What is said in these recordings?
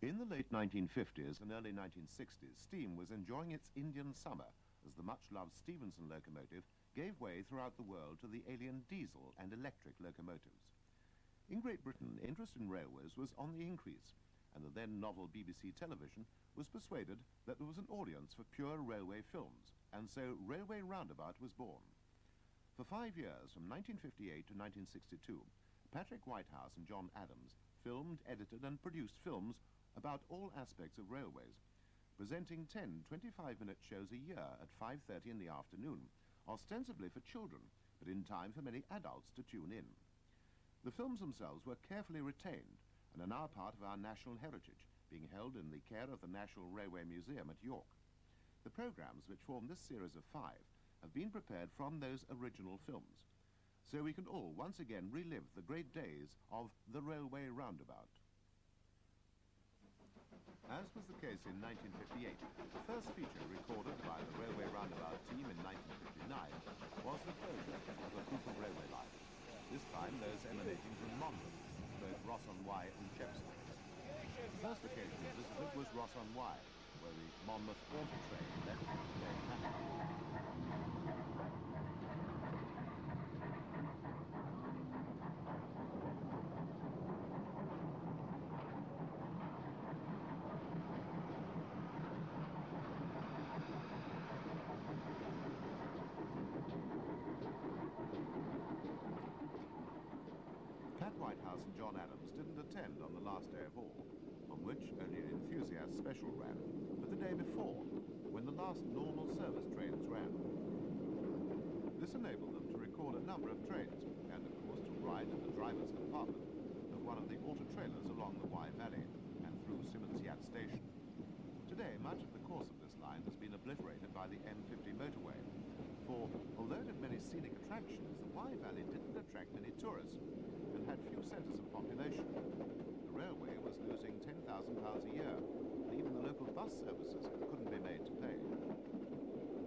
In the late 1950s and early 1960s, steam was enjoying its Indian summer as the much-loved Stephenson locomotive gave way throughout the world to the alien diesel and electric locomotives. In Great Britain, interest in railways was on the increase, and the then novel BBC television was persuaded that there was an audience for pure railway films, and so Railway Roundabout was born. For 5 years, from 1958 to 1962, Patrick Whitehouse and John Adams filmed, edited and produced films about all aspects of railways, presenting 10 25-minute shows a year at 5:30 in the afternoon, ostensibly for children, but in time for many adults to tune in. The films themselves were carefully retained and are now part of our national heritage, being held in the care of the National Railway Museum at York. The programmes which form this series of 5 have been prepared from those original films, so we can all once again relive the great days of the Railway Roundabout. As was the case in 1958, the first feature recorded by the Railway Roundabout team in 1959 was the closure of a group of railway lines, this time those emanating from Monmouth, both Ross-on-Wye and Chepstow. The first occasion of visited was Ross-on-Wye, where the Monmouth auto train left the main platform. Whitehouse and John Adams didn't attend on the last day of all, on which only an enthusiast special ran, but the day before, when the last normal service trains ran. This enabled them to record a number of trains, and of course to ride in the driver's compartment of one of the auto-trailers along the Wye Valley and through Symonds Yat Station. Today, much of the course of this line has been obliterated by the M50 motorway, for although it had many scenic attractions, the Wye Valley didn't attract many tourists and had few centres of population. The railway was losing £10,000 a year, and even the local bus services couldn't be made to pay.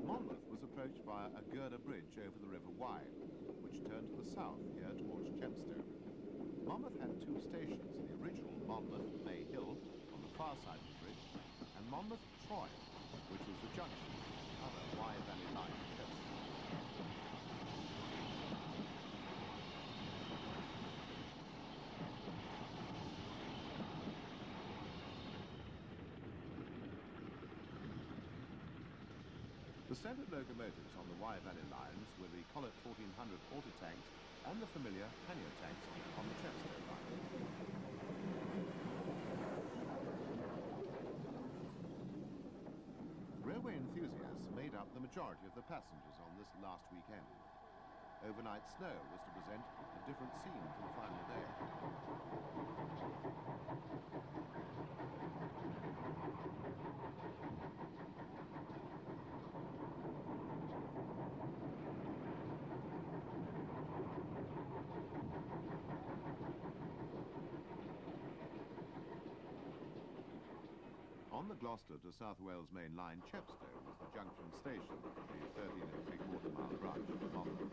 Monmouth was approached via a girder bridge over the River Wye, which turned to the south here towards Chepstow. Monmouth had 2 stations, the original Monmouth May Hill on the far side of the bridge, and Monmouth Troy, which was the junction of the other Wye Valley line in Chepstow. The standard locomotives on the Wye Valley lines were the Collet 1400 auto-tanks and the familiar pannier tanks on the Chepstow line. Railway enthusiasts made up the majority of the passengers on this last weekend. Overnight snow was to present a different scene for the final day. On the Gloucester to South Wales main line, Chepstow was the junction station for the 13 3/4 mile branch of Monmouth,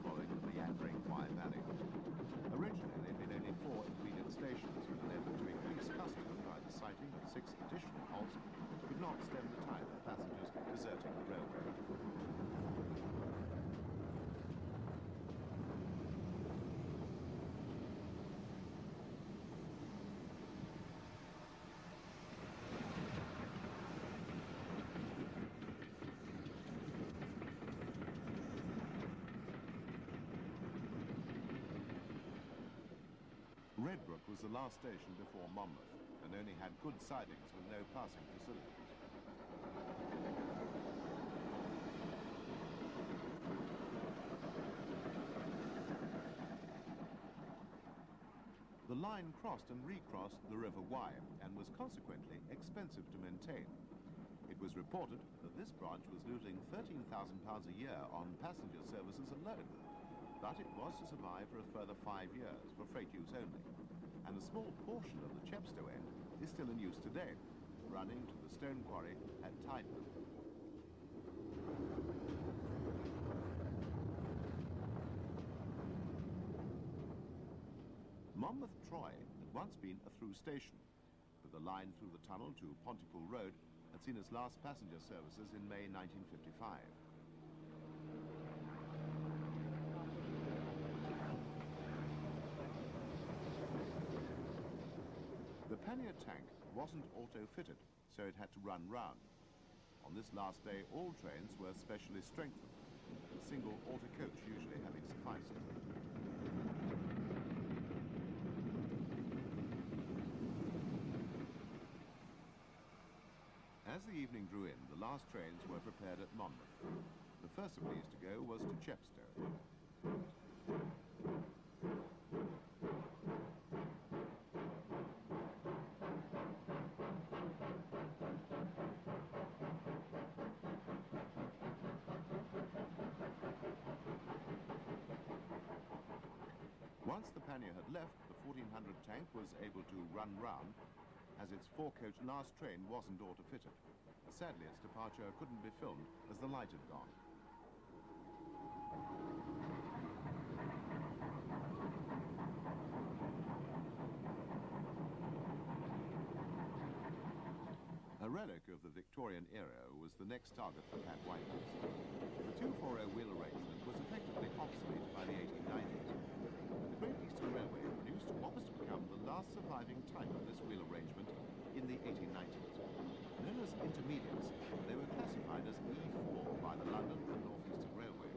following the meandering Wye Valley. Originally, there had been only 4 intermediate stations, but an effort to increase custom by the siting of 6 additional halts could not stem the tide of passengers deserting the railway. Redbrook was the last station before Monmouth, and only had good sidings with no passing facilities. The line crossed and recrossed the River Wye and was consequently expensive to maintain. It was reported that this branch was losing £13,000 a year on passenger services alone, but it was to survive for a further 5 years for freight use only, and a small portion of the Chepstow end is still in use today, running to the stone quarry at Tydenham. Monmouth Troy had once been a through station, but the line through the tunnel to Pontypool Road had seen its last passenger services in May 1955. The pannier tank wasn't auto-fitted, so it had to run round. On this last day, all trains were specially strengthened, a single auto-coach usually having sufficed. As the evening drew in, the last trains were prepared at Monmouth. The first of these to go was to Chepstow. Once the pannier had left, the 1400 tank was able to run round, as its four-coach last train wasn't auto-fitted. Sadly, its departure couldn't be filmed as the light had gone. A relic of the Victorian era was the next target for Pat Whitehouse. The 240 wheel arrangement was effectively obsolete by the 1890s. The Great Eastern Railway produced what was to become the last surviving type of this wheel arrangement in the 1890s. Known as intermediates, they were classified as E4 by the London and North Eastern Railway.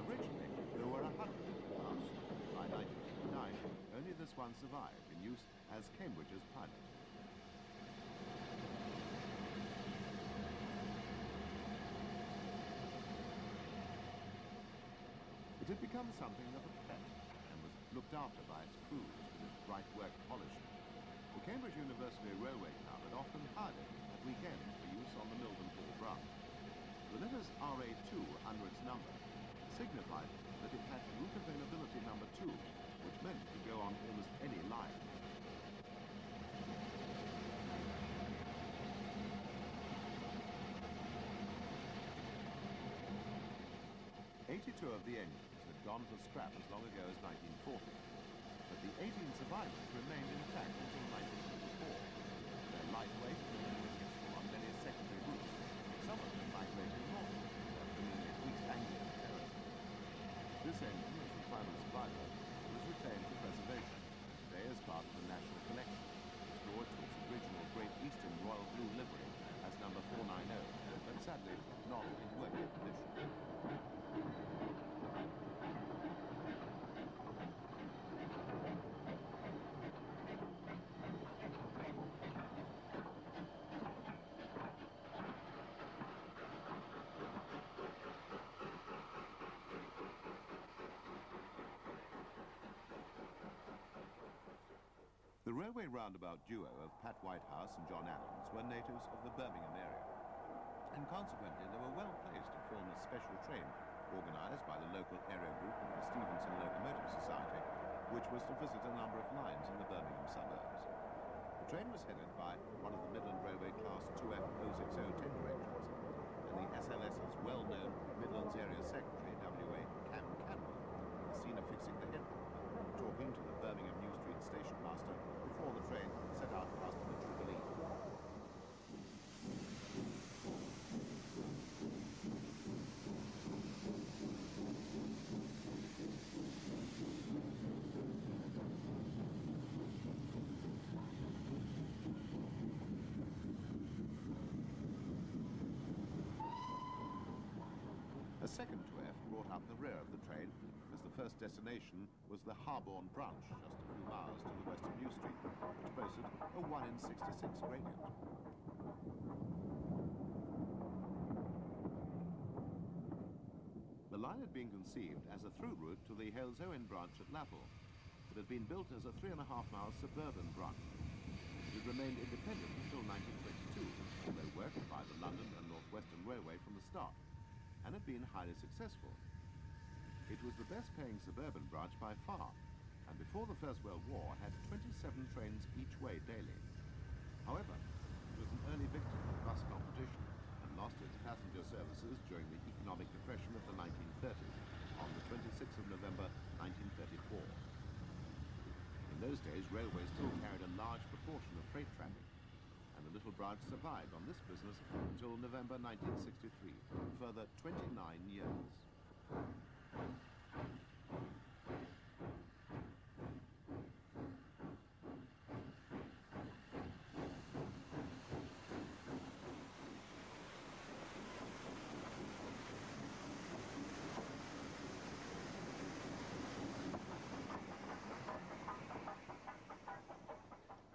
Originally, there were 100 in the class. By 1959, only this one survived, in use as Cambridge's pilot. It had become something of a pet and was looked after by its crews with its bright work polished. The Cambridge University Railway Club had often hired it at weekends for use on the Milton Hall branch. The letters RA2 under its number signified that it had route availability number 2, which meant it could go on almost any line. "82 of the engines had gone for scrap as long ago as 1940, but the 18 survivors remained intact until 1954. Their lightweight and useful on many secondary routes. Some of them migrated northward, filling the East Anglian territory. This engine, as the final survivor, was retained for preservation, today as part of the National Collection, restored to its original Great Eastern Royal Blue livery as number 490, but sadly not in working condition. The railway roundabout duo of Pat Whitehouse and John Adams were natives of the Birmingham area, and consequently they were well placed to film a special train organised by the local area group of the Stevenson Locomotive Society, which was to visit a number of lines in the Birmingham suburbs. The train was headed by one of the Midland Railway Class 2F 060 tender engines, and the SLS's well-known Midlands Area Secretary, W.A. Cam Cadwell, was seen affixing the headroom, talking to the Birmingham New Street station master before the train set out past the Jubilee. A second 2F brought up the rear of the train, as the first destination was the Harborne branch, just a few miles to the west of New Street, which boasted a 1 in 66 gradient. The line had been conceived as a through route to the Halesowen branch at Lappel. It had been built as a 3.5-mile suburban branch. It remained independent until 1922, although worked by the London and North Western Railway from the start, and had been highly successful. It was the best-paying suburban branch by far, and before the First World War had 27 trains each way daily. However, it was an early victim of bus competition and lost its passenger services during the economic depression of the 1930s on the 26th of November 1934. In those those days, railways still carried a large proportion of freight traffic, and the little branch survived on this business until November 1963, a further 29 years.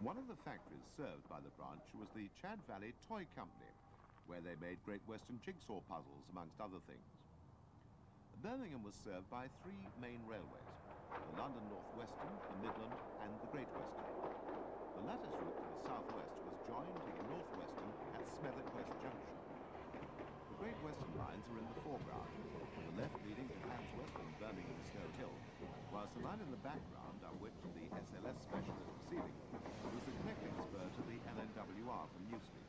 One of the factories served by the branch was the Chad Valley Toy Company, where they made Great Western jigsaw puzzles, amongst other things. Birmingham was served by three main railways: the London North Western, the Midland, and the Great Western. The latter's route to the southwest was joined to the North Western at Smethwick West Junction. The Great Western lines are in the foreground, on the left leading to Handsworth and Birmingham Snow Hill, whilst the line in the background, up which the SLS special is proceeding, was the connecting spur to the LNWR from Newsfleet.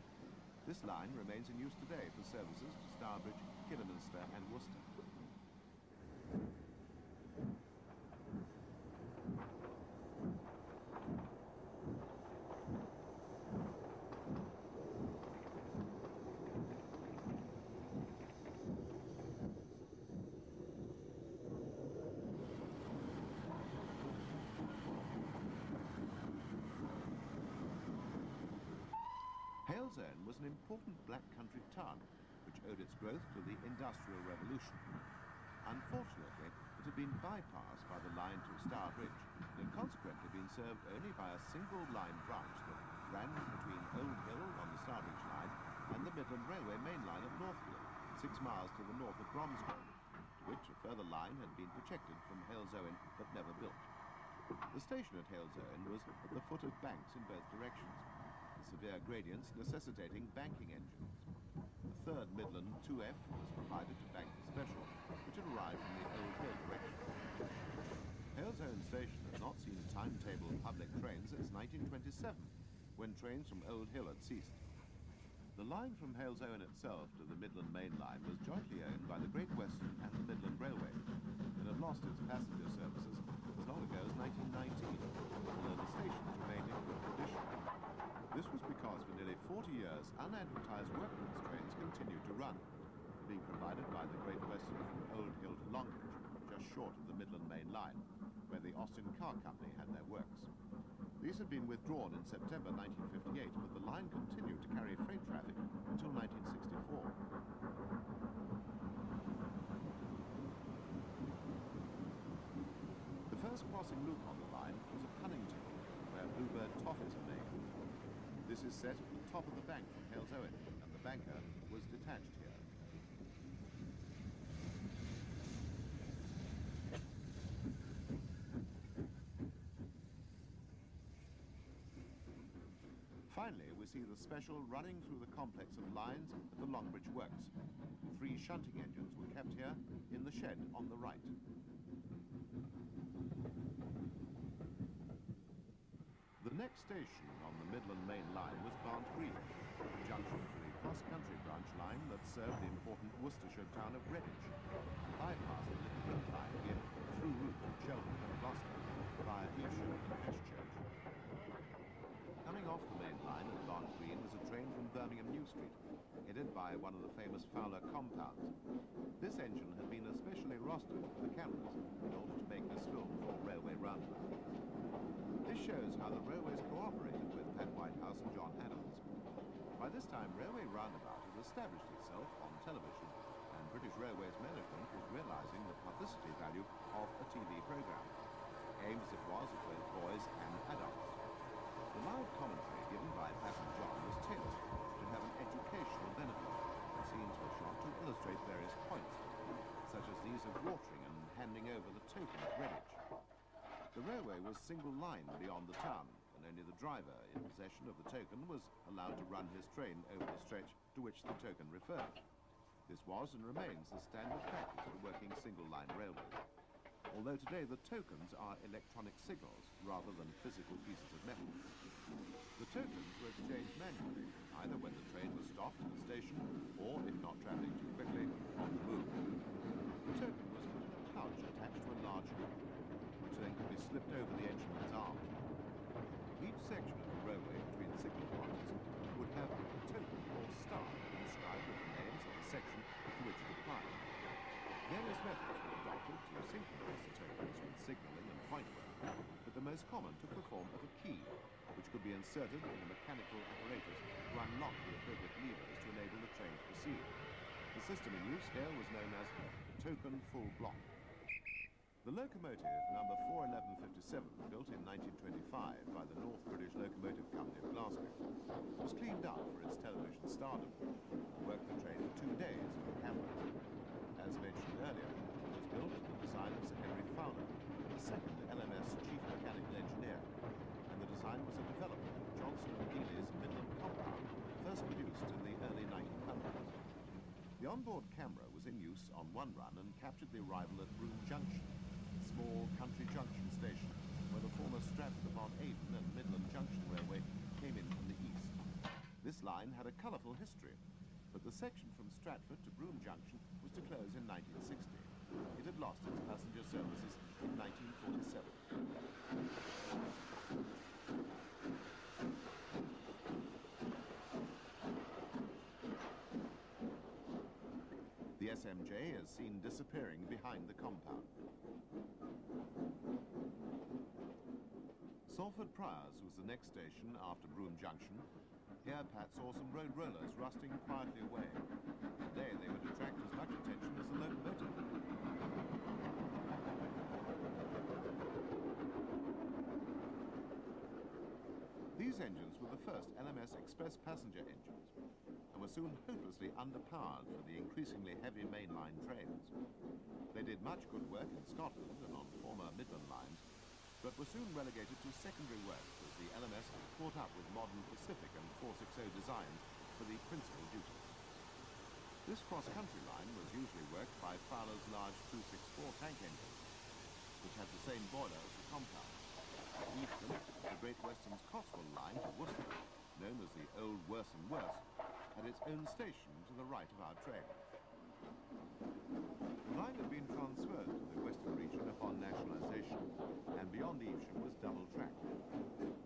This line remains in use today for services to Stourbridge, Kidderminster and Worcester. Halesowen was an important black country town, which owed its growth to the Industrial Revolution. Unfortunately, it had been bypassed by the line to Stourbridge, and had consequently been served only by a single line branch that ran between Old Hill on the Stourbridge line and the Midland Railway main line at Northfield, 6 miles to the north of Bromsgrove, to which a further line had been projected from Halesowen but never built. The station at Halesowen was at the foot of banks in both directions, severe gradients necessitating banking engines. The third Midland 2F was provided to bank the special, which had arrived from the Old Hill direction. Halesowen Station had not seen a timetable public train since 1927, when trains from Old Hill had ceased. The line from Halesowen itself to the Midland Main Line was jointly owned by the Great Western and the Midland Railway, and had lost its passenger services as long ago as 1919, although the stations remained in good condition. This was because for nearly 40 years unadvertised workmen's trains continued to run, being provided by the Great Western from Old Hill to Longbridge, just short of the Midland Main Line, where the Austin Car Company had their works. These had been withdrawn in September 1958, but the line continued to carry freight traffic until 1964. The first crossing loop on the line was at Huntington, where bluebird toffees are made. This is set at the top of the bank from Halesowen, and the banker was detached here. Finally, we see the special running through the complex of lines at the Longbridge Works. 3 shunting engines were kept here in the shed on the right. The next station on the Midland Main Line was Barnt Green, a junction for the cross-country branch line that served the important Worcestershire town of Redditch, and bypassed the Little River line to give a through route to Cheltenham and Gloucester via Evesham and Ashchurch. Coming off the main line at Barnt Green was a train from Birmingham New Street, headed by one of the famous Fowler compounds. This engine had been especially rostered for the cameras in order to make this film for Railway Roundabout. This shows how the railways cooperated with Pat Whitehouse and John Adams. By this time, Railway Roundabout had established itself on television, and British Railways management was realising the publicity value of a TV programme, aimed as it was at both boys and adults. The live commentary given by Pat and John was tailored to have an educational benefit, and scenes were shot to illustrate various points, such as these of watering and handing over the token at Redditch. The railway was single-line beyond the town, and only the driver in possession of the token was allowed to run his train over the stretch to which the token referred. This was and remains the standard practice for working single-line railways, although today the tokens are electronic signals rather than physical pieces of metal. The tokens were exchanged manually, either when the train was stopped at a station, or, if not travelling too quickly, on the move. The token was put in a pouch attached to a large hoop, which then could be slipped over the engineman's arm. signalling and point work, but the most common took the form of a key, which could be inserted in a mechanical apparatus to unlock the appropriate levers to enable the train to proceed. The system in use here was known as the token full block. The locomotive number 41157, built in 1925 by the North British Locomotive Company of Glasgow, was cleaned up for its television stardom and worked the train for 2 days for the cameras. As mentioned earlier, it was built to the design of Sir Henry Fowler, the second LMS chief mechanical engineer, and the design was a development of Johnson and Dealey's Midland compound, first produced in the early 1900s. The onboard camera was in use on one run and captured the arrival at Broome Junction, a small country junction station where the former Stratford-upon-Avon and Midland Junction Railway came in from the east. This line had a colourful history, but the section from Stratford to Broome Junction was to close in 1960. It had lost its passenger services in 1947. The SMJ is seen disappearing behind the compound. Salford Priors was the next station after Broome Junction. Here Pat saw some road rollers rusting quietly away. Today they would attract as much attention as the locomotive. These engines were the first LMS express passenger engines and were soon hopelessly underpowered for the increasingly heavy mainline trains. They did much good work in Scotland and on former Midland lines, but were soon relegated to secondary work as the LMS caught up with modern Pacific and 460 designs for the principal duties. This cross-country line was usually worked by Fowler's large 264 tank engine, which had the same boiler as the compound. In Evesham, the Great Western's Cotswold line to Worcester, known as the Old Worse and Worse, had its own station to the right of our train. The line had been transferred to the Western region upon nationalisation, and beyond Evesham was double-tracked.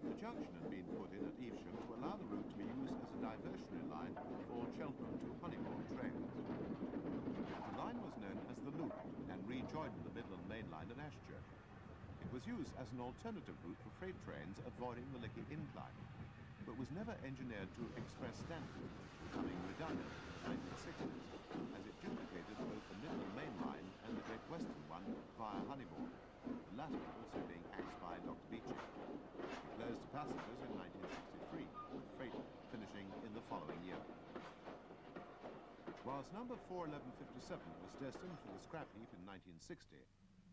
The junction had been put in at Evesham to allow the route to be used as a diversionary line for Cheltenham to Honeybourne trains. The line was known as the Loop and rejoined the Midland Main Line at Ashchurch. It was used as an alternative route for freight trains avoiding the Lickey Incline, but was never engineered to express standard, becoming redundant in the 1960s, as it duplicated both the Midland Main Line and the Great Western one via Honeybourne, the latter also being axed by Dr. Beeching. It closed to passengers in 1963, with freight finishing in the following year. Whilst number 41157 was destined for the scrap heap in 1960,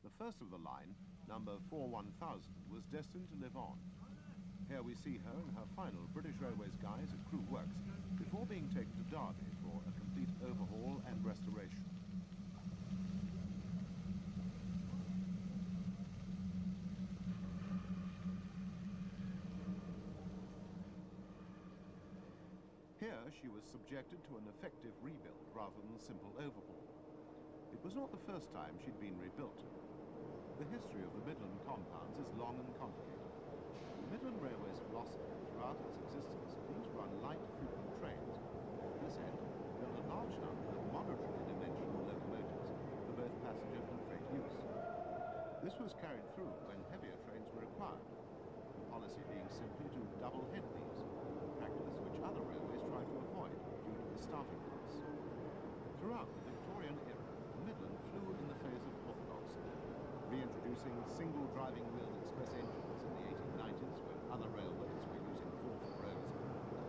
the first of the line, number 41000, was destined to live on. Here we see her in her final British Railways guise at Crewe Works before being taken to Derby for a complete overhaul and restoration. Here she was subjected to an effective rebuild rather than simple overhaul. It was not the first time she'd been rebuilt. The history of the Midland compounds is long and complicated. The Midland Railway's philosophy throughout its existence has been to run light, frequent trains, and to this end build a large number of moderately dimensional locomotives for both passenger and freight use. This was carried through when heavier trains were required, the policy being simply to double head these, a practice which other railways tried to avoid due to the staffing costs. Throughout the Victorian era, the Midland flew in the phase of orthodoxy, reintroducing single driving wheeled express engines in the 1890s when other railways were using 4-foot rows,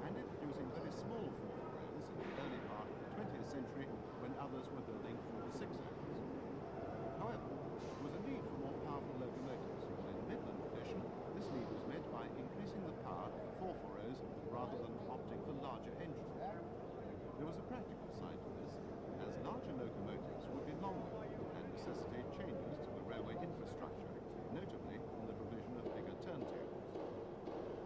and introducing very small 4-foot rows in the early part of the 20th century when others were building 4-6 rows. However, there was a need for more powerful locomotives, and in Midland tradition, this need was met by increasing the power of 4-foot rows rather than opting for larger engines. There was a practical side to this, as larger locomotives would be longer and necessitate changes to the railway infrastructure, notably in the provision of bigger turntables.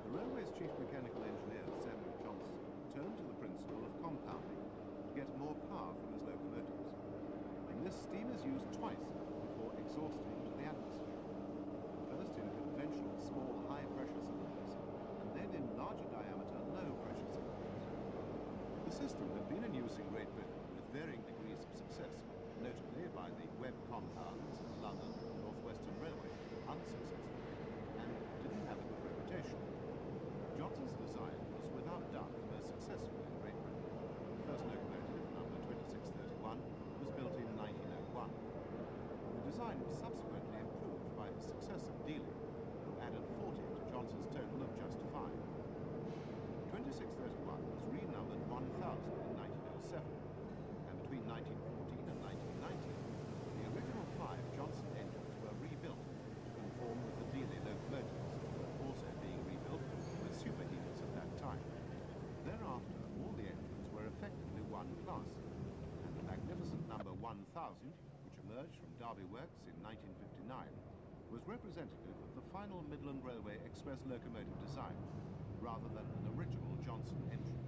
The railway's chief mechanical engineer, Samuel Johnson, turned to the principle of compounding to get more power from his locomotives. In this, steam is used twice before exhausting into the atmosphere. First in conventional small high-pressure cylinders, and then in larger diameter low-pressure cylinders. The system had been in use in Great Britain with varying degrees of success, notably by the Webb compounds in the London and North Western Railway. unsuccessfully and didn't have a good reputation. Johnson's design was without doubt the most successful in Great Britain. The first locomotive, number 2631, was built in 1901. The design was subsequently improved by the successor, Dealey, who added 40 to Johnson's total of just 5. 2631 was renumbered 1000 in 1907, and between 1914 and 1919, the original 5 Johnson engines were rebuilt to conform with the Dealey locomotives, also being rebuilt with superheaters at that time. Thereafter, all the engines were effectively one class, and the magnificent number 1000, which emerged from Derby Works in 1959, was representative of the final Midland Railway Express locomotive design, rather than an original Johnson engine.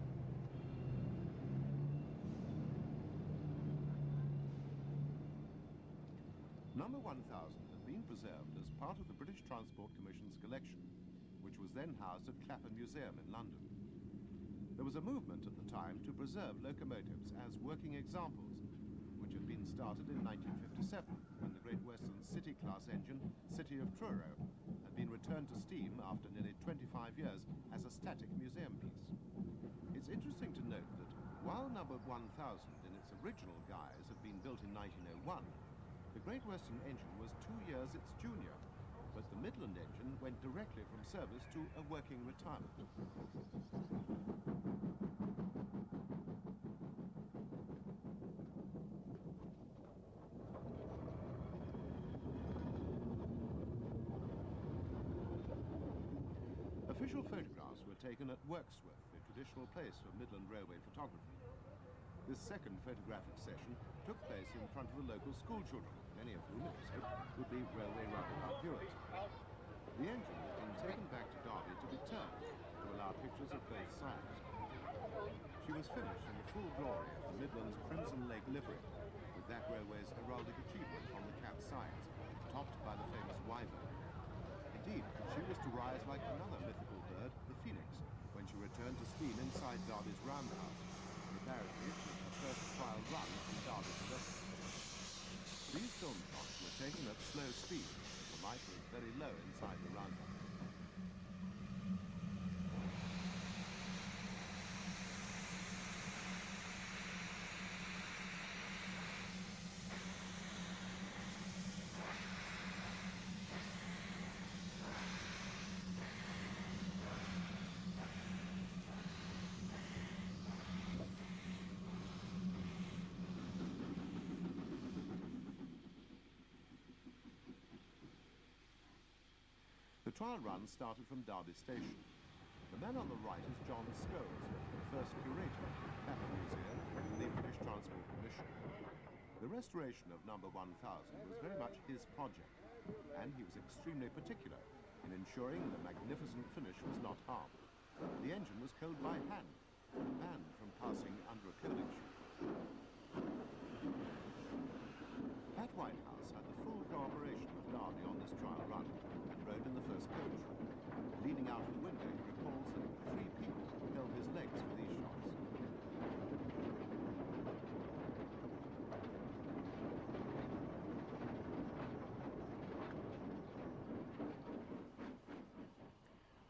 Number 1000 had been preserved as part of the British Transport Commission's collection, which was then housed at Clapham Museum in London. There was a movement at the time to preserve locomotives as working examples, which had been started in 1957 when the Great Western City class engine, City of Truro, had been returned to steam after nearly 25 years as a static museum piece. It's interesting to note that while number 1000 in its original guise had been built in 1901, the Great Western engine was 2 years its junior, but the Midland engine went directly from service to a working retirement. Official photographs were taken at Wirksworth, the traditional place for Midland Railway photography. This second photographic session took place in front of the local school children, many of whom, it was hoped, would be railway roundabout viewers. The engine had been taken back to Derby to be turned, to allow pictures of both sides. She was finished in the full glory of the Midland's Crimson Lake livery, with that railway's heraldic achievement on the cat's sides, topped by the famous wyvern. Indeed, she was to rise like another mythical bird, the phoenix, when she returned to steam inside Derby's Roundabout, preparatory to her first trial run from Derby to Weston. These film shots were taken at slow speed, as the light was very low inside the roundabout. The trial run started from Derby Station. The man on the right is John Scholes, the first curator of the Clapham Museum in the British Transport Commission. The restoration of number 1000 was very much his project, and he was extremely particular in ensuring the magnificent finish was not harmed. The engine was coaled by hand, banned from passing under a coaling sheet. Pat Whitehouse had the full cooperation of Derby on this trial run, and rode in the first coach. Leaning out of the window, he recalls that 3 people held his legs for these shots.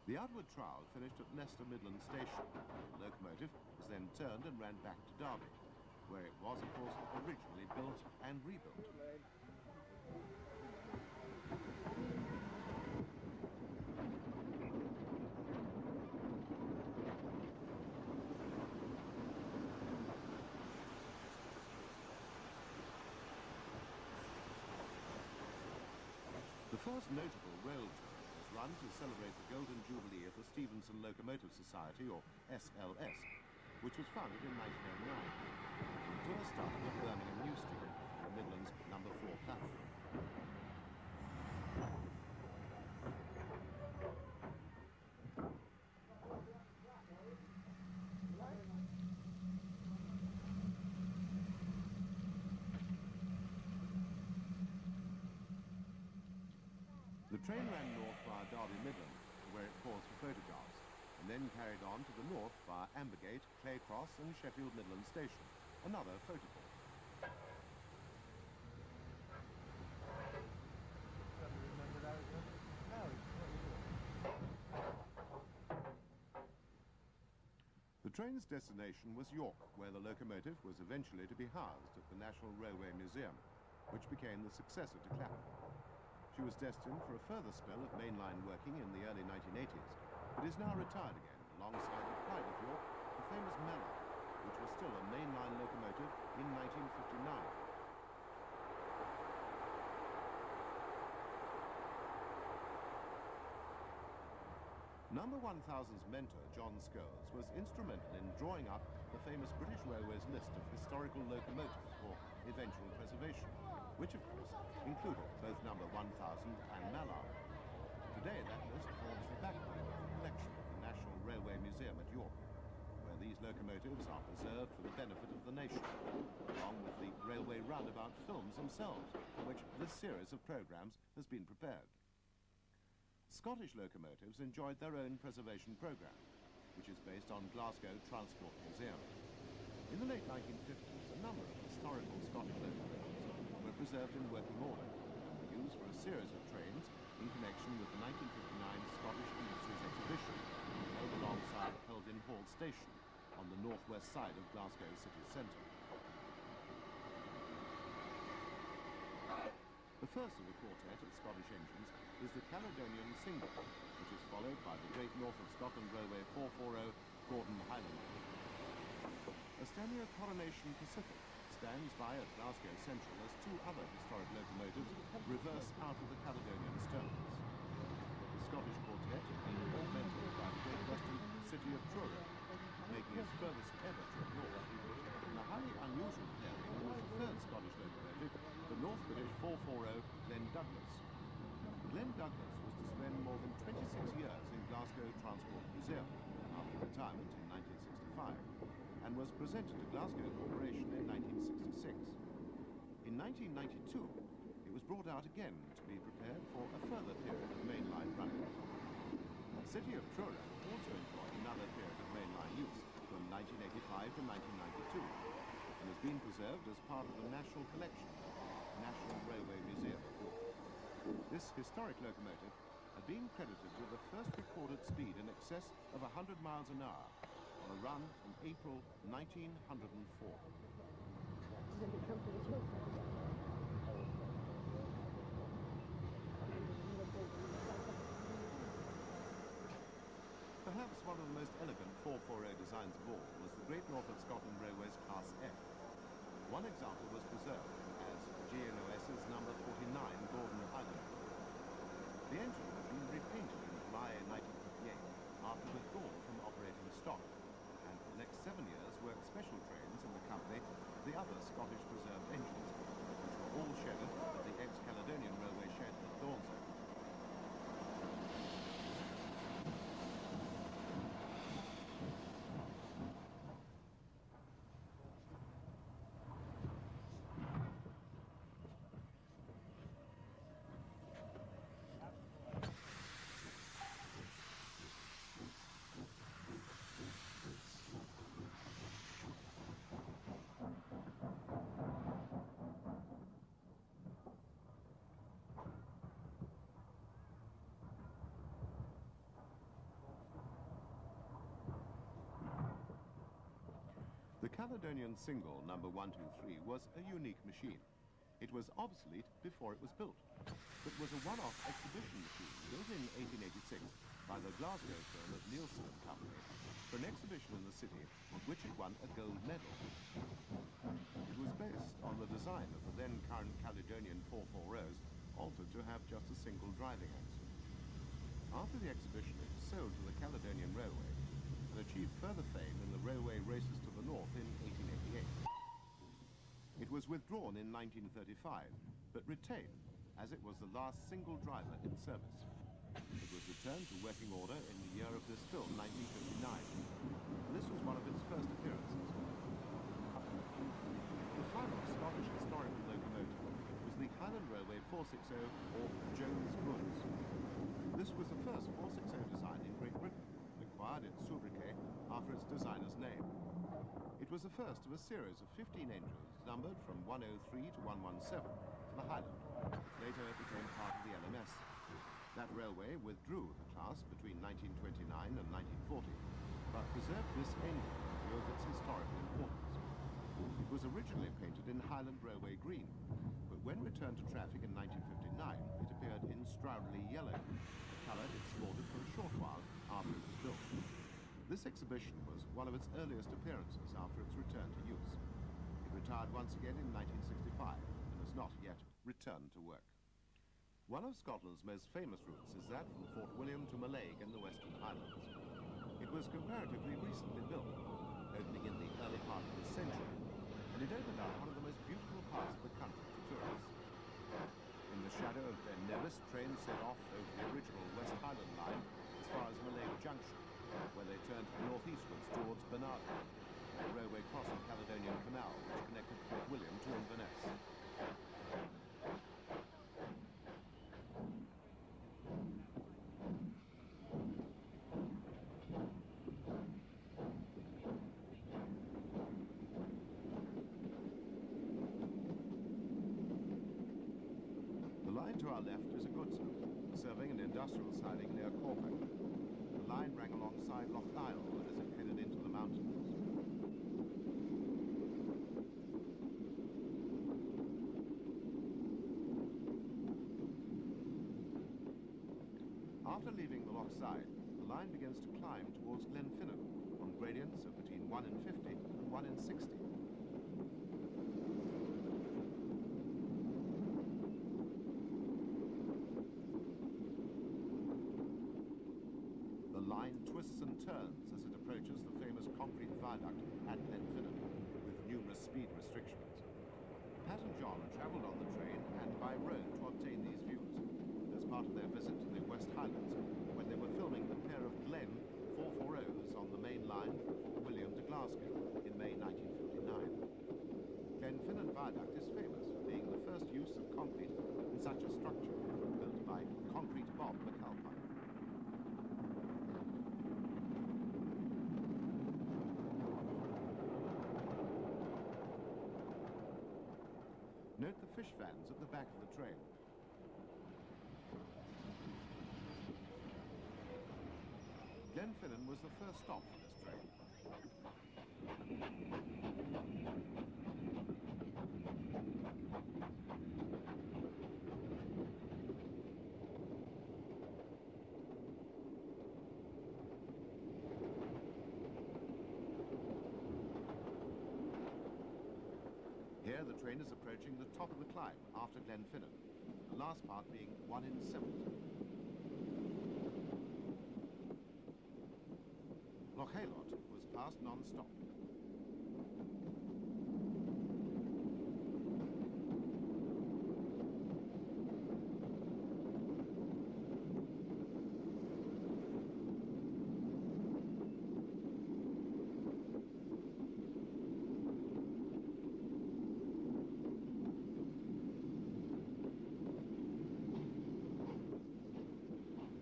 The outward trial finished at Leicester Midland Station. The locomotive was then turned and ran back to Derby, where it was, of course, originally built and rebuilt. The first notable rail tour was run to celebrate the Golden Jubilee of the Stephenson Locomotive Society, or SLS, which was founded in 1909. The tour started at Birmingham New Street, the Midland's number 4 platform. The train ran north via Derby Midland, where it paused for photographs, and then carried on to the north via Ambergate, Clay Cross and Sheffield Midland Station, another photocall. The train's destination was York, where the locomotive was eventually to be housed at the National Railway Museum, which became the successor to Clapham. She was destined for a further spell of mainline working in the early 1980s, but is now retired again alongside the pride of York, the famous Mallard, which was still a mainline locomotive in 1959. Number 1000's mentor, John Scholes, was instrumental in drawing up the famous British Railways list of historical locomotives for eventual preservation, which of course included both number 1000 and Mallard. Today that list forms the backbone of the collection of the National Railway Museum at York, where these locomotives are preserved for the benefit of the nation, along with the railway roundabout films themselves, for which this series of programmes has been prepared. Scottish locomotives enjoyed their own preservation programme, which is based on Glasgow Transport Museum. In the late 1950s, a number of historical Scottish locomotives were preserved in working order and were used for a series of trains in connection with the 1959 Scottish Industries Exhibition, held alongside Peldin Hall Station on the northwest side of Glasgow city centre. The first of the quartet of Scottish engines is the Caledonian Single, which is followed by the Great North of Scotland Railway 440 Gordon Highland. A Stanley Coronation Pacific stands by at Glasgow Central as two other historic locomotives reverse out of the Caledonian Stones. The Scottish quartet had been augmented by the Great Western City of Truro, making its furthest ever trip north. And a highly unusual pairing was the third Scottish locomotive, the North British 440 Glen Douglas. Glen Douglas was to spend more than 26 years in Glasgow Transport Museum after retirement in 1965, and was presented to Glasgow Corporation in 1966. In 1992, it was brought out again to be prepared for a further period of mainline running. The city of Truro also enjoyed another period of mainline use from 1985 to 1992, and has been preserved as part of the National Collection, National Railway Museum of York. This historic locomotive had been credited with the first recorded speed in excess of 100 miles an hour on a run in April 1904. Perhaps one of the most elegant 440 designs of all was the Great North of Scotland Railway's Class F. One example was preserved as GNOS's number 49 Gordon Highland. The engine had been repainted in July 1958 after withdrawal from operating stock, and for the next 7 years worked special trains in the company of the other Scottish preserved engines, which were all shedded at the ex-Caledonian Railway shed at Dornzo. The Caledonian Single number 123 was a unique machine. It was obsolete before it was built, but was a one-off exhibition machine built in 1886 by the Glasgow firm of Nielsen and Company for an exhibition in the city on which it won a gold medal. It was based on the design of the then current Caledonian 440s, altered to have just a single driving axle. After the exhibition, it was sold to the Caledonian Railway and achieved further fame in the railway races to the north in 1888. It was withdrawn in 1935, but retained, as it was the last single driver in service. It was returned to working order in the year of this film, 1959. This was one of its first appearances. The final Scottish historical locomotive was the Highland Railway 460, or Jones Goods. This was the first 460 design in Great Britain, and acquired its sobriquet after its designer's name. It was the first of a series of 15 engines numbered from 103 to 117 for the Highland, which later became part of the LMS. That railway withdrew the class between 1929 and 1940, but preserved this engine in view of its historical importance. It was originally painted in Highland Railway green, but when returned to traffic in 1959, it appeared instroudly yellow, a colour it sported for a short while after it was built. This exhibition was one of its earliest appearances after its return to use. It retired once again in 1965 and has not yet returned to work. One of Scotland's most famous routes is that from Fort William to Mallaig in the Western Highlands. It was comparatively recently built, opening in the early part of this century, and it opened up one of the most beautiful parts of the country to tourists. In the shadow of Glen Nevis, trains set off over the original West Highland line as far as Mallaig Junction, where they turned northeastwards towards Bernardo, a railway crossing Caledonian Canal which connected Fort William to Inverness. The line to our left is a goods route, serving an industrial siding near Cormac. The line ran alongside Loch Isle as it headed into the mountains. After leaving the Loch side, the line begins to climb towards Glenfinnan on gradients of between 1 in 50 and 1 in 60. The line twists and turns as it approaches the famous concrete viaduct at Glenfinnan, with numerous speed restrictions. Pat and John travelled on the train and by road to obtain these views, as part of their visit to the West Highlands, when they were filming the pair of Glen 440s on the main line from Fort William to Glasgow in May 1959. Glenfinnan Viaduct is famous for being the first use of concrete in such a structure, built by Concrete Bob McAlpine. Note the fish vans at the back of the train. Glenfinnan was the first stop for this train. Here the train is approaching the top of the climb after Glenfinnan, the last part being 1 in 70. Loch Haylott was passed non-stop.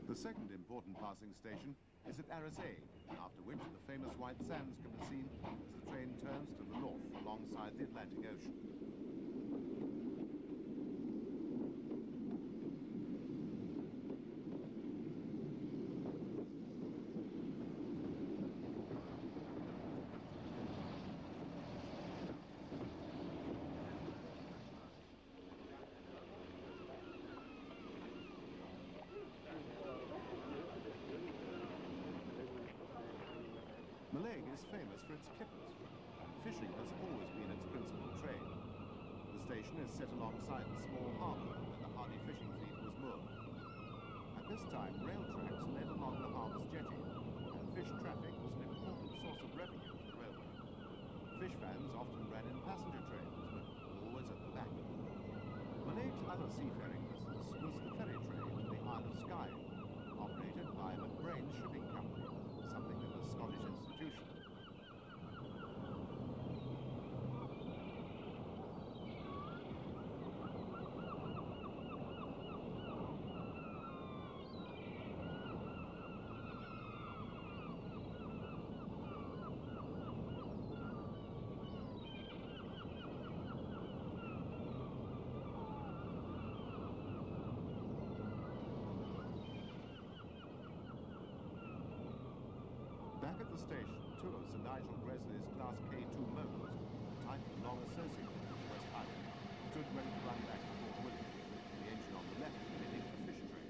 The second important passing station is at Arizay, after which the famous White Sands can be seen as the train turns to the north alongside the Atlantic Ocean. Mallaig is famous for its kippers. Fishing has always been its principal trade. The station is set alongside the small harbour where the hardy fishing fleet was moored. At this time, rail tracks led along the harbour's jetty, and fish traffic was an important source of revenue for the railway. Fish vans often ran in passenger trains, but always at the back. Mallaig's other seafaring business was the ferry trade to the Isle of Skye, operated by McBrain's Shipping Company, something of a Scottish institution. Back at the station, two of Sir Nigel Gresley's Class K2 motors, a type long associated with the West Highland, stood ready to run back to Fort William, the engine on the left heading the fish train.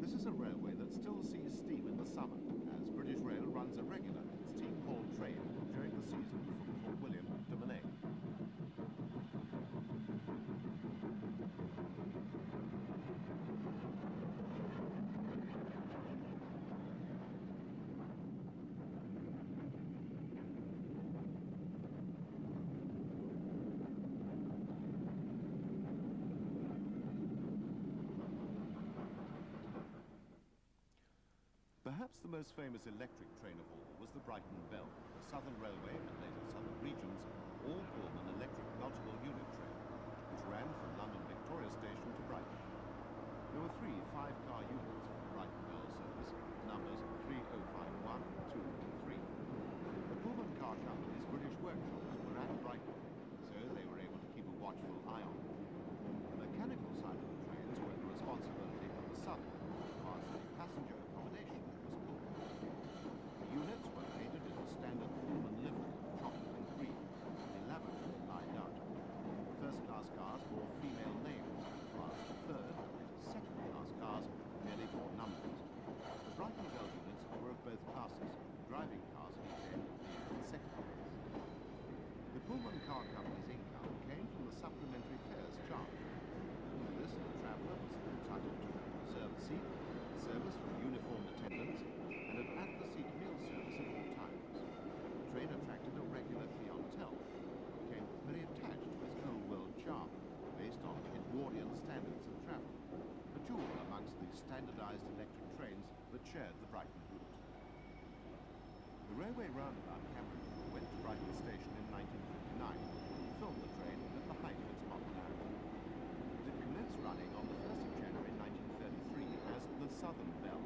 This is a railway that still sees steam in the summer, as British Rail runs a regular steam-hauled train during the season from Fort William to Mallaig. Perhaps the most famous electric train of all was the Brighton Bell, the Southern Railway and later Southern Region's all-Pullman electric multiple unit train, which ran from London Victoria Station to Brighton. There were 3 5-car units for the Brighton Bell service, numbers 3051, 2 and 3. The Pullman car company's British workshops were at Brighton, so they were able to keep a watchful eye on them. The mechanical side of the trains were the responsibility of the Southern, whilst the passenger accommodation was Pullman. The units were painted in the standard Pullman livery, chocolate and green, and elaborately lined out. First-class cars bore female names, whilst third and second-class cars merely bore numbers. The Brighton Bell units were of both classes, driving cars at each end being in second class. The Pullman car company's income came from the supplementary fares charged. For this, the traveller was entitled to a reserved seat, service from uniformed attendants, and an at-the-seat meal service at all times. The train attracted a regular clientele, and became very attached to its old-world charm, based on Edwardian standards of travel, a jewel amongst the standardized electric trains that shared the Brighton route. The railway roundabout camera crew went to Brighton Station in 1959 and filmed the train at the height of its popularity. It commenced running on the 1st of January 1933 as the Southern Bell,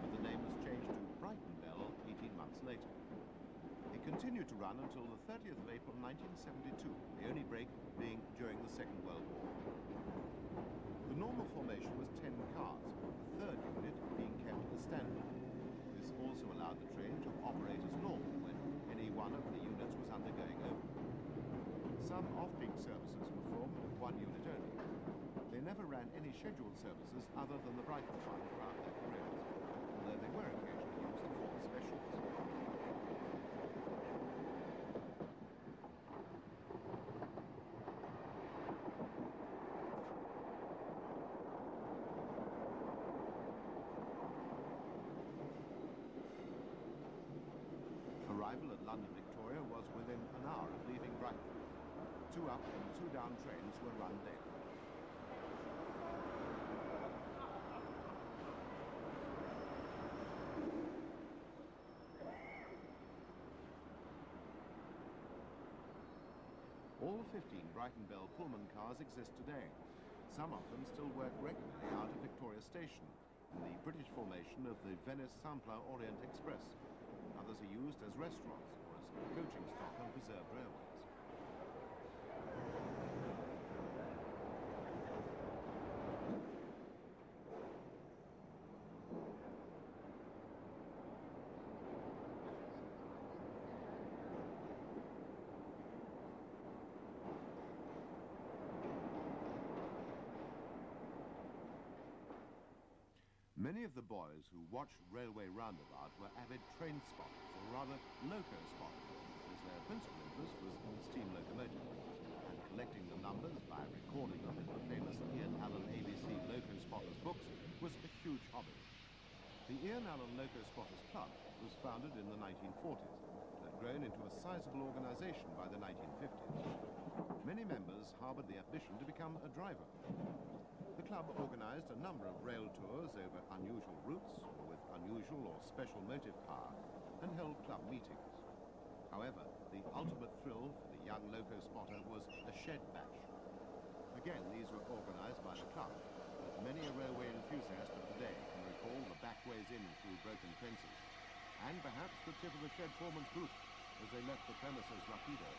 but the name was changed to Brighton Bell 18 months later. It continued to run until the 30th of April 1972, the only break being during the Second World War. The normal formation was 10 cars, the third unit being kept as standard. This also allowed the train to operate as normal when any one of the units was undergoing overhaul. Some off-peak services were formed with one unit only. They never ran any scheduled services other than the Brighton one throughout their careers, although they were occasionally used to form specials. Arrival at London Victoria was within an hour of leaving Brighton. 2 up and 2 down trains were run daily. All 15 Brighton Bell Pullman cars exist today. Some of them still work regularly out of Victoria Station, in the British formation of the Venice Simplon Orient Express. Others are used as restaurants or as coaching stock on preserved railways. Many of the boys who watched Railway Roundabout were avid train spotters, or rather loco spotters, as their principal interest was in steam locomotives, and collecting the numbers by recording them in the famous Ian Allen ABC Loco Spotters books was a huge hobby. The Ian Allen Loco Spotters Club was founded in the 1940s and had grown into a sizable organization by the 1950s. Many members harbored the ambition to become a driver. The club organized a number of rail tours over unusual routes, or with unusual or special motive power, and held club meetings. However, the ultimate thrill for the young loco spotter was a shed bash. Again, these were organized by the club, but many a railway enthusiast of today can recall the back ways in through broken fences, and perhaps the tip of the shed foreman's boot as they left the premises rapido.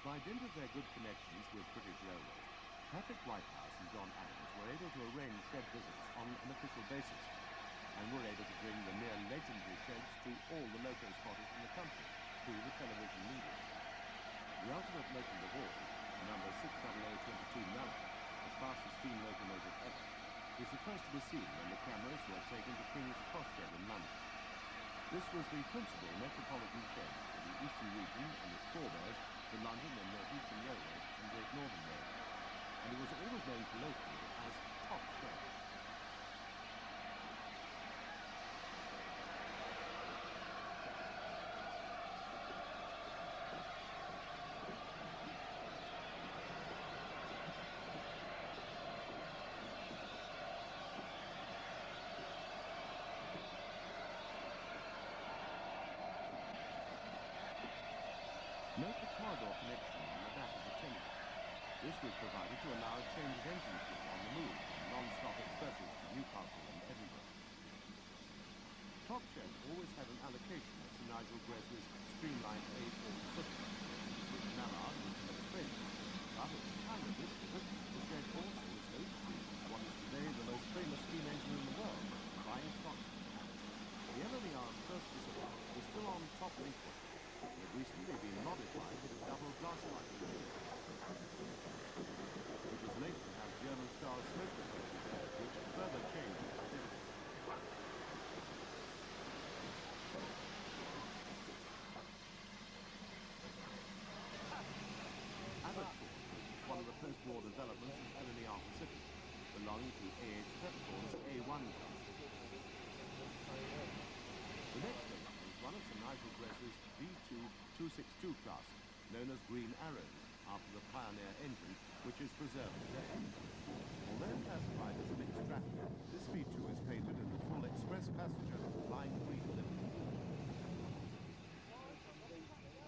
By dint of their good connections with British Railways, Patrick Whitehouse and John Adams were able to arrange shed visits on an official basis, and were able to bring the near legendary sheds to all the loco spotters in the country through the television media. The ultimate locomotive of all, number 60022 Nella, the fastest steam locomotive ever, was the first to be seen when the cameras were taken to King's Cross Shed in London. This was the principal metropolitan shed for the Eastern region and its forebears, the London and North Eastern Railway and Great Northern Railway, and it was always known colloquially as Top Shed. Note the corridor connection on the back of the tender. This was provided to allow a change of engine crew on the move on non-stop expresses to Newcastle and Edinburgh. Top Shed always had an allocation of Sir Nigel Grace's streamlined A4 Pacific, which Mallard was the most famous. But at the time of this visit, the shed also was host to what is today the most famous steam engine in the world, Flying Scotsman. The LNER's first Pacific was still on top linkage. It had recently been modified with a double glass-like engine. It was later to have German-style smoke detectors, which further changed its appearance. Abbotsford was one of the post-war developments of LNER Pacific, belonging to A.H. Peppercorn's A1 class. The next development was one of Sir Nigel Grace's V2 262 class, known as Green Arrows, after the Pioneer engine, which is preserved today. Although classified as mixed traffic, this V2 is painted in the full express passenger lime green livery.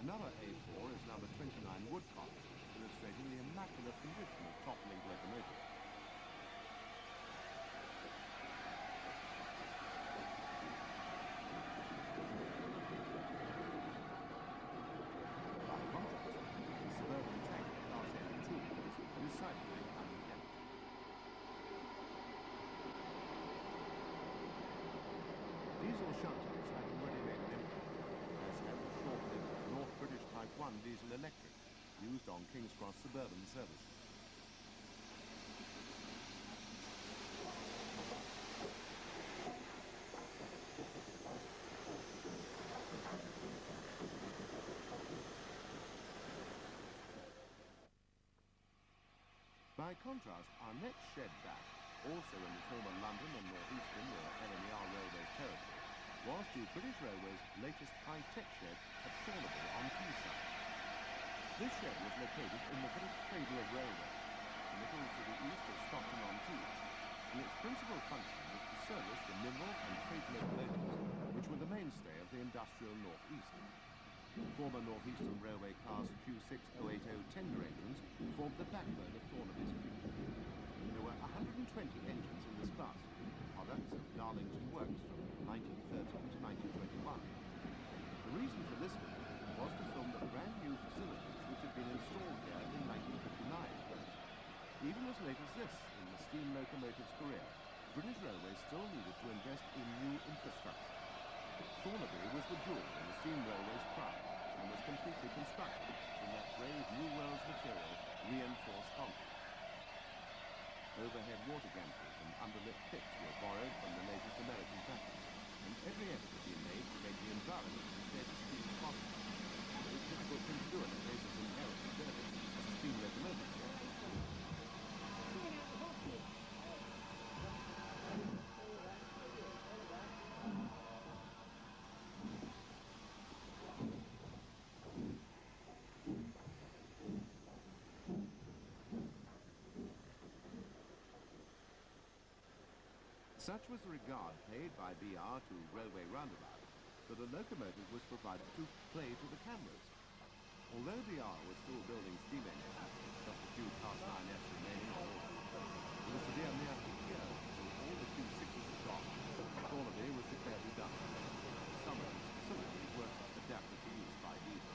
Another A4 is number 29 Woodcock, illustrating the immaculate condition of top-link locomotives. Diesel shunters had already made an impact, as had the short-lived North British Type 1 diesel electrics used on King's Cross suburban services. By contrast, our next shed back, also in the former London and North Eastern or LNER Railways territory, was to British Railways' latest high-tech shed at Thornaby on Teesside. This shed was located in the very cradle of railways, a little to the east of Stockton-on-Tees, and its principal function was to service the mineral and freight locomotives, which were the mainstay of the industrial North East. Former North Eastern Railway class Q6080 tender engines formed the backbone of Thornaby's fleet. There were 120 engines in this class, products of Darlington Works from 1913 to 1921. The reason for this visit was to film the brand new facilities which had been installed here in 1959. Even as late as this in the steam locomotive's career, British Railways still needed to invest in new infrastructure. Thornaby was the jewel in the steam railway's crown and was completely constructed in that brave New World's material, reinforced concrete. Overhead water gantries and underlit pits were borrowed from the latest American practice, and every effort had been made to make the environment as safe as steam as possible. It was a difficult thing to do in a place as inherent and dirty as a steam locomotive shed. Such was the regard paid by BR to Railway Roundabout that a locomotive was provided to play to the cameras. Although BR was still building steam engines, just a few cast iron Fs remaining on order, it was to be a mere 8 years until all the Q6s were gone, and Thornaby was declared redundant. Some of these facilities were adapted to use by diesel.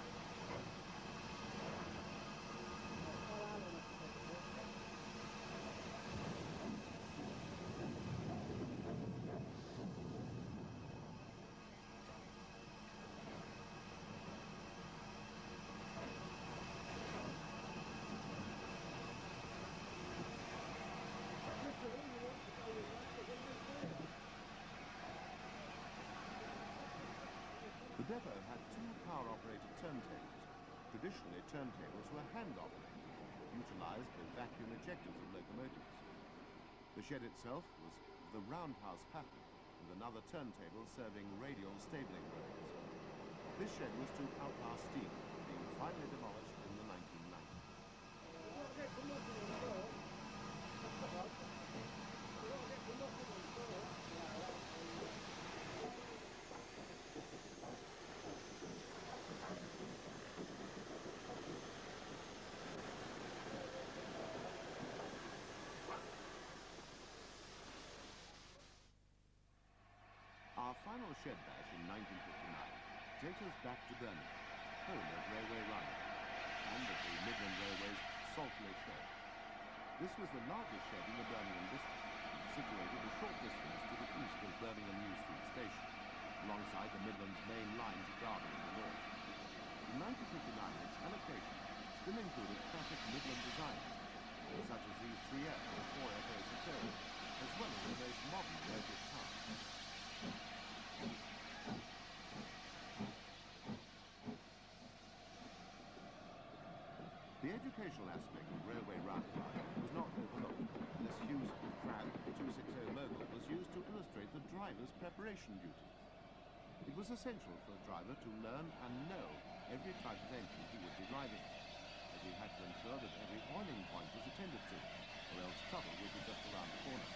depot had two power-operated turntables. Traditionally, turntables were hand-operated, utilized the vacuum ejectors of locomotives. The shed itself was of the roundhouse pattern, with another turntable serving radial stabling rows. This shed was to outlast steam, being finally demolished in the 1990s. Our final shed bash in 1959 takes us back to Birmingham, home of Railway Roundabout, and of the Midland Railway's Saltley shed. This was the largest shed in the Birmingham district, situated a short distance to the east of Birmingham New Street Station, alongside the Midland's main line to Derby in the north. In 1959, its allocation still included classic Midland designs, such as these 3F or 4FO Satills, as well as the most modern British cars. The educational aspect of Railway Roundabout was not overlooked, and this Hughes Crab 260 Mogul was used to illustrate the driver's preparation duties. It was essential for a driver to learn and know every type of engine he would be driving, as he had to ensure that every oiling point was attended to, or else trouble would be just around the corner.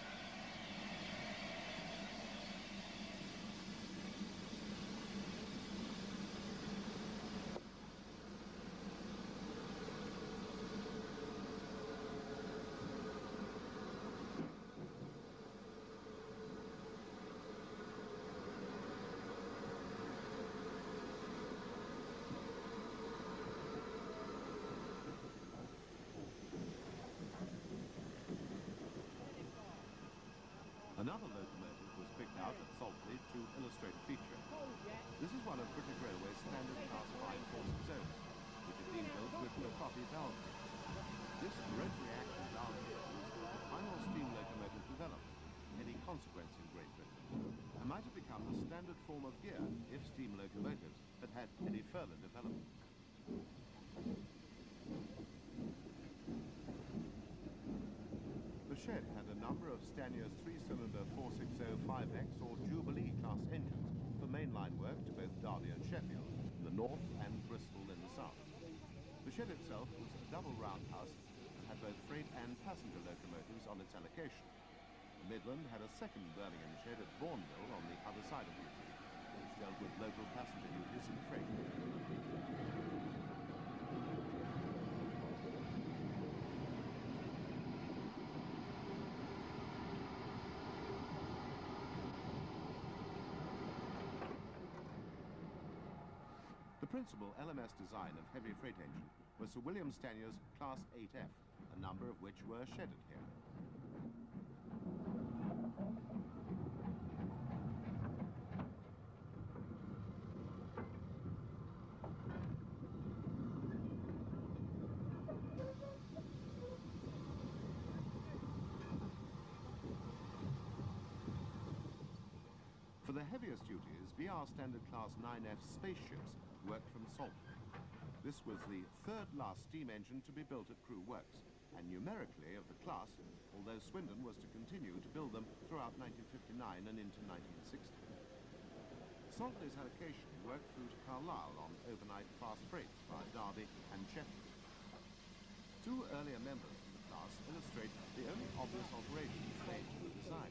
Another locomotive was picked out at Saltley to illustrate a feature. This is one of British Railway's standard Class 5 460s, which had been built with Locotti valve gears. This rotary action valve gear was the final steam locomotive developed, of any consequence in Great Britain, and might have become the standard form of gear if steam locomotives had had any further development. The shed had a number of Stanier's 3-cylinder 460-5X or Jubilee class engines for mainline work to both Derby and Sheffield in the north and Bristol in the south. The shed itself was a double roundhouse and had both freight and passenger locomotives on its allocation. The Midland had a second Birmingham shed at Bourneville on the other side of duty, which dealt with local passenger duties and freight. The principal LMS design of heavy freight engine was Sir William Stanier's Class 8F, a number of which were shedded here. For the heaviest duties, BR Standard Class 9F spaceships worked from Saltley. This was the third last steam engine to be built at Crewe Works, and numerically of the class, although Swindon was to continue to build them throughout 1959 and into 1960. Saltley's allocation worked through to Carlisle on overnight fast freights via Derby and Sheffield. Two earlier members of the class illustrate the only obvious alterations made to the design,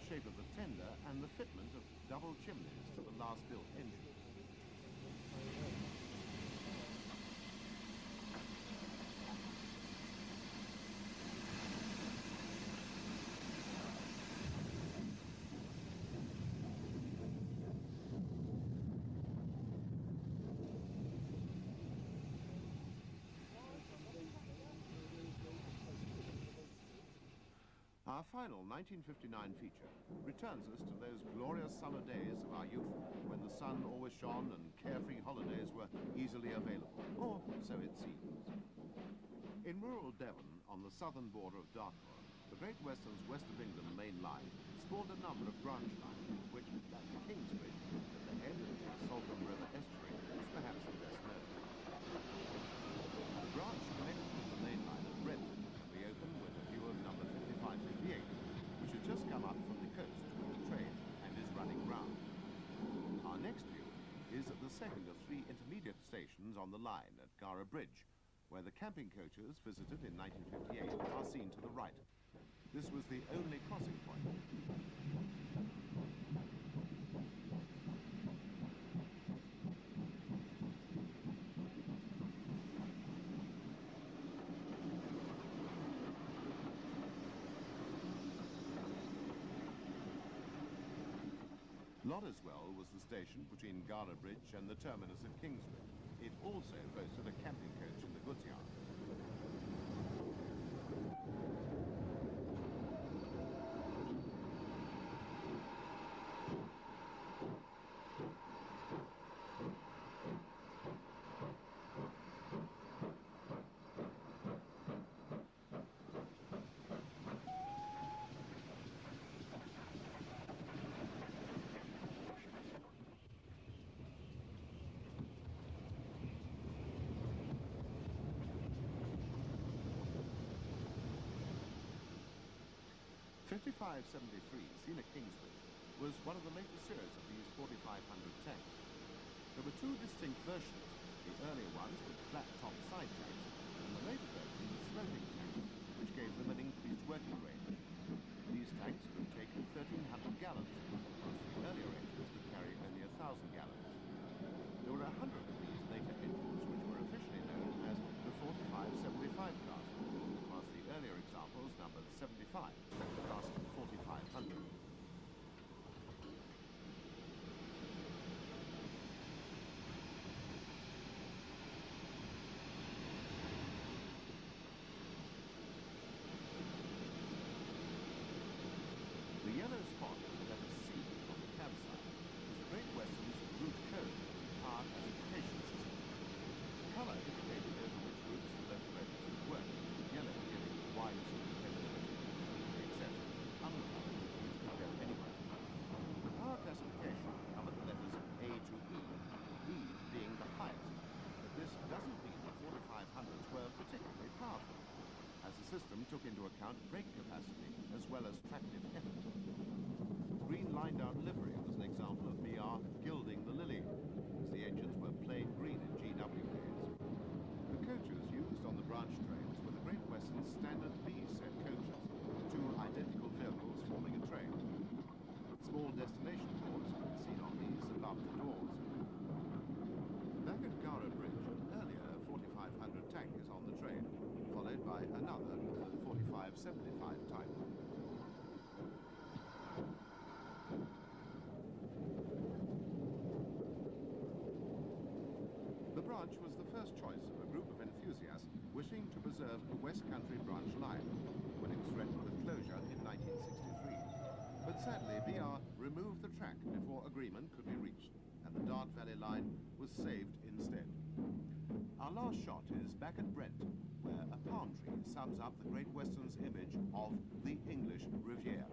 the shape of the tender and the fitment of double chimneys to the last built engines. Our final 1959 feature returns us to those glorious summer days of our youth when the sun always shone and carefree holidays were easily available, or so it seems. In rural Devon, on the southern border of Dartmoor, the Great Western's West of England main line spawned a number of branch lines which, like the Kingsbridge, at the head of the Salcombe River the second of three intermediate stations on the line at Gara Bridge, where the camping coaches visited in 1958 are seen to the right. This was the only crossing point. Loddiswell was the station between Gara Bridge and the terminus at Kingsbridge. It also boasted a camping coach in the goods yard. .5573, seen at Kingsbridge, was one of the later series of these 4500 tanks. There were two distinct versions, the earlier ones with flat-top side tanks, and the later version with sloping tanks, which gave them an increased working range. These tanks could take 1,300 gallons, whilst the earlier engines could carry only 1,000 gallons. There were 100 of these later engines, which were officially known as the 4575 class, whilst the earlier examples numbered 75, class 4500. The yellow spot with the letter C on the cab side is the Great Western's route code, power classification system. The colour indicated over which routes the locomotives would work, yellow giving the widest dependability, except unpowered which could go anywhere. The power classification covered the letters A to E being the highest, but this doesn't mean the 4500s were particularly powerful, as the system took into account brake capacity as well as tractive effort. Green line-down livery was an example of BR gilding the lily, as the engines were plain green in GW days. The coaches used on the branch trains were the Great Western standard B-set coaches, two identical vehicles forming a train. Small destination boards can be seen on these above the doors. Back at Gara Bridge, an earlier 4500 tank is on the train, followed by another 4575 type. The branch was the first choice of a group of enthusiasts wishing to preserve the West Country branch line when it was threatened with closure in 1963. But sadly, BR removed the track before agreement could be reached, and the Dart Valley line was saved instead. Our last shot is back at Brent, where a palm tree sums up the Great Western's image of the English Riviera.